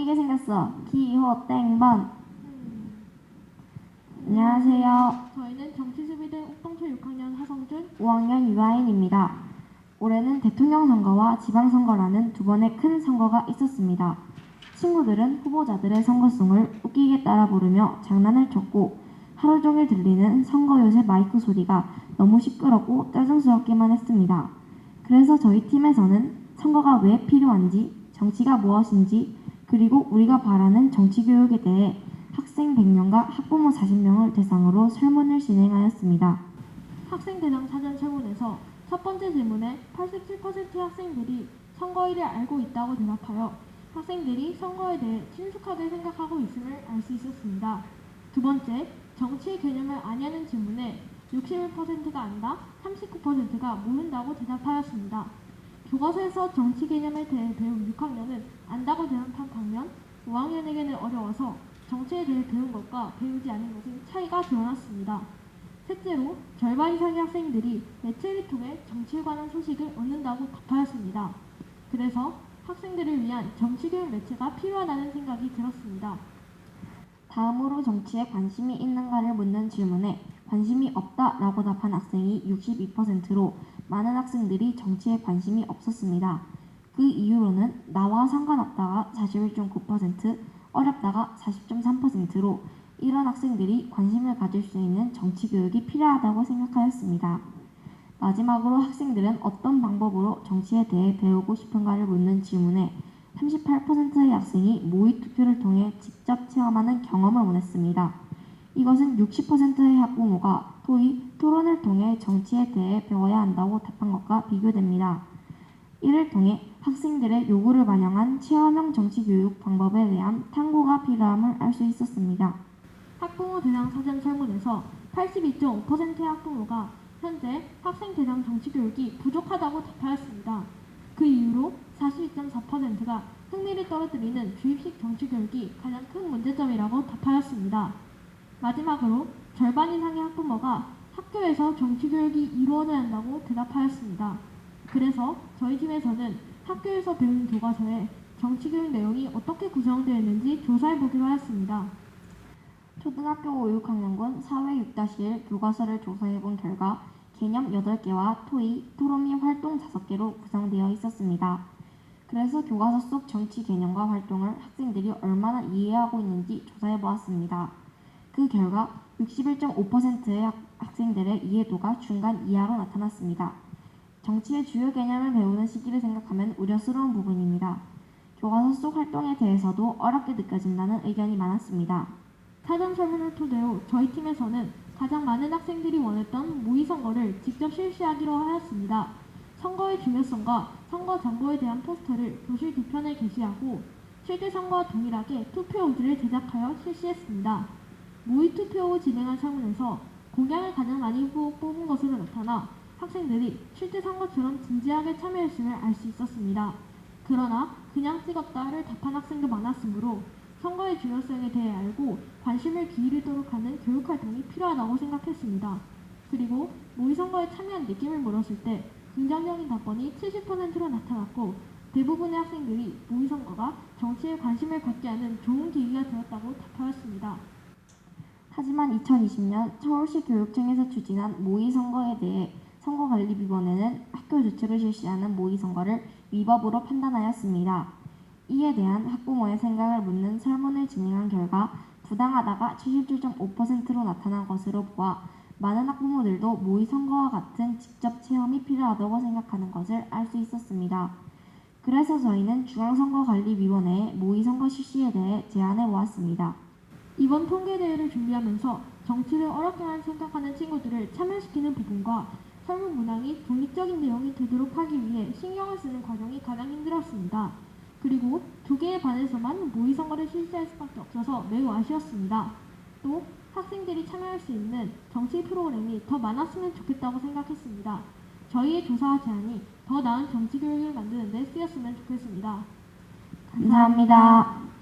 웃기게 생겼어. 기호 땡번. 안녕하세요. 저희는 정치수비대 옥동초 6학년 하성준, 5학년 유아인입니다. 올해는 대통령 선거와 지방선거라는 두 번의 큰 선거가 있었습니다. 친구들은 후보자들의 선거송을 웃기게 따라 부르며 장난을 쳤고 하루 종일 들리는 선거 요새 마이크 소리가 너무 시끄럽고 짜증스럽기만 했습니다. 그래서 저희 팀에서는 선거가 왜 필요한지, 정치가 무엇인지, 그리고 우리가 바라는 정치교육에 대해 학생 100명과 학부모 40명을 대상으로 설문을 진행하였습니다. 학생대상 사전 설문에서 첫 번째 질문에 87%의 학생들이 선거일을 알고 있다고 대답하여 학생들이 선거에 대해 친숙하게 생각하고 있음을 알 수 있었습니다. 두 번째, 정치의 개념을 아냐는 질문에 61%가 안다, 39%가 모른다고 대답하였습니다. 교과서에서 정치 개념에 대해 배운 6학년은 안다고 대답한 반면 5학년에게는 어려워서 정치에 대해 배운 것과 배우지 않은 것은 차이가 드러났습니다. 셋째로 절반 이상의 학생들이 매체를 통해 정치에 관한 소식을 얻는다고 답하였습니다. 그래서 학생들을 위한 정치교육 매체가 필요하다는 생각이 들었습니다. 다음으로 정치에 관심이 있는가를 묻는 질문에 관심이 없다라고 답한 학생이 62%로 많은 학생들이 정치에 관심이 없었습니다. 그 이유로는 나와 상관없다가 41.9%, 어렵다가 40.3%로 이런 학생들이 관심을 가질 수 있는 정치 교육이 필요하다고 생각하였습니다. 마지막으로 학생들은 어떤 방법으로 정치에 대해 배우고 싶은가를 묻는 질문에 38%의 학생이 모의 투표를 통해 직접 체험하는 경험을 원했습니다. 이것은 60%의 학부모가 토론을 통해 정치에 대해 배워야 한다고 답한 것과 비교됩니다. 이를 통해 학생들의 요구를 반영한 체험형 정치교육 방법에 대한 탐구가 필요함을 알 수 있었습니다. 학부모 대상 사전 설문에서 82.5%의 학부모가 현재 학생 대상 정치교육이 부족하다고 답하였습니다. 그 이유로 42.4%가 흥미를 떨어뜨리는 주입식 정치교육이 가장 큰 문제점이라고 답하였습니다. 마지막으로 절반 이상의 학부모가 학교에서 정치교육이 이루어져야 한다고 대답하였습니다. 그래서 저희 팀에서는 학교에서 배운 교과서에 정치교육 내용이 어떻게 구성되어 있는지 조사해보기로 하였습니다. 초등학교 5, 6학년군 사회 6-1 교과서를 조사해본 결과 개념 8개와 토론 및 활동 5개로 구성되어 있었습니다. 그래서 교과서 속 정치 개념과 활동을 학생들이 얼마나 이해하고 있는지 조사해보았습니다. 그 결과 61.5%의 학생들의 이해도가 중간 이하로 나타났습니다. 정치의 주요 개념을 배우는 시기를 생각하면 우려스러운 부분입니다. 교과서 속 활동에 대해서도 어렵게 느껴진다는 의견이 많았습니다. 사전 설문을 토대로 저희 팀에서는 가장 많은 학생들이 원했던 모의선거를 직접 실시하기로 하였습니다. 선거의 중요성과 선거 정보에 대한 포스터를 교실 뒤편에 게시하고 실제 선거와 동일하게 투표 용지를 제작하여 실시했습니다. 모의 투표 후 진행한 설문에서 공약을 가장 많이 뽑은 것으로 나타나 학생들이 실제 선거처럼 진지하게 참여했음을 알 수 있었습니다. 그러나 그냥 찍었다를 답한 학생도 많았으므로 선거의 중요성에 대해 알고 관심을 기울이도록 하는 교육활동이 필요하다고 생각했습니다. 그리고 모의선거에 참여한 느낌을 물었을 때 긍정적인 답변이 70%로 나타났고 대부분의 학생들이 모의선거가 정치에 관심을 갖게 하는 좋은 계기가 되었다고 답하였습니다. 하지만 2020년 서울시 교육청에서 추진한 모의선거에 대해 선거관리위원회는 학교 주최로 실시하는 모의선거를 위법으로 판단하였습니다. 이에 대한 학부모의 생각을 묻는 설문을 진행한 결과 부당하다가 77.5%로 나타난 것으로 보아 많은 학부모들도 모의선거와 같은 직접 체험이 필요하다고 생각하는 것을 알 수 있었습니다. 그래서 저희는 중앙선거관리위원회에 모의선거 실시에 대해 제안해 보았습니다. 이번 통계대회를 준비하면서 정치를 어렵게만 생각하는 친구들을 참여시키는 부분과 설문 문항이 독립적인 내용이 되도록 하기 위해 신경을 쓰는 과정이 가장 힘들었습니다. 그리고 2개의 반에서만 모의선거를 실시할 수밖에 없어서 매우 아쉬웠습니다. 또 학생들이 참여할 수 있는 정치 프로그램이 더 많았으면 좋겠다고 생각했습니다. 저희의 조사와 제안이 더 나은 정치 교육을 만드는 데 쓰였으면 좋겠습니다. 감사합니다.